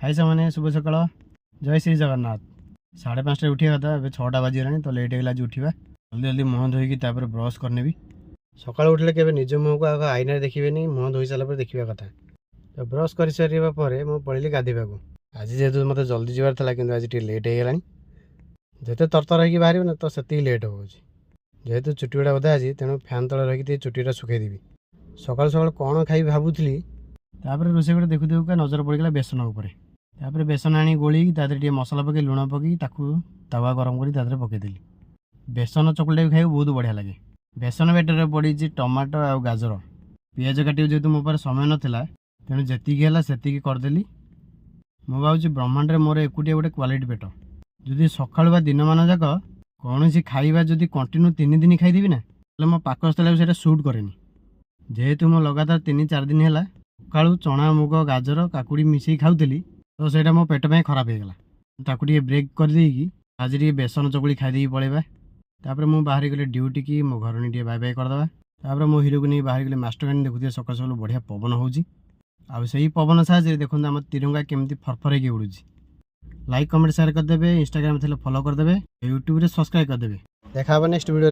High सामने शुभ सकाल जय श्री जगन्नाथ 5:30 उठा कथा ए 6टा बाजीगला तो लेट होगा आज उठा जल्दी जल्दी मुह धोईकी ब्रश करने सकाल उठे के निज मुह को आग आईना देखिए मुह धोई सारापर देखा कथा तो ब्रश कर सारा मुझे पड़े गाधोवा आज जेहतु मतलब जल्दी जबार था कि आज लेट होगा जिते तरतर होगी बाहर ना तो से लेट हो जेहेतु चुटी गुड़ा बधा आज तेणु फैन तले रही चुटीटा सुखेदेवी सकाल सकाल कौन खाई भावुली तापर रोषे गोटे देखु देखा नजर पड़गला बेसन उपर तापर बेसन आनी गोली टी मसला पकई लुण पकई तवा गरम कर पकईदेली बेसन चकुलीटा खाई बहुत बढ़िया लगे बेसन बेटर पड़ी टमाटो आ गाजर पिज काटे जेहतु मो पास समय नाला तेणु जी से करदेली मु भावी ब्रह्मांड मोर एकुटिया गोटे क्वालिटी पेट जदि सका दिन मान जाक कौन खाଇବା जदि कंटिन्यू 3 दिन खाईदेवी ना मो पाकस्थल से सुट कैनि जेहेतु मो लगातार 3-4 दिन है सका चना मुग गाजर काकुड़ी मिसई खाऊली तो सहीटा मो पेट में खराब होगा ताकू ब्रेक करदेकी आज बेसन चकुड़ी खाईदे पलैबा तापर मु बाहर गले ड्यूटी की मो घर टे बाय बाय करदे तापर मो हिरो को नहीं बाहर गले मास्टर कैंटीन देखुए सकाल सकाल बढ़िया पवन होची आउ से पवन साहय देखो आम तिरंगा केमती फरफर हो उड़ूँ लाइक कमेंट शेयर करदे इंस्टाग्राम थे फॉलो करदे यूट्यूब रे सब्सक्राइब करदे देखा नेक्स्ट वीडियो।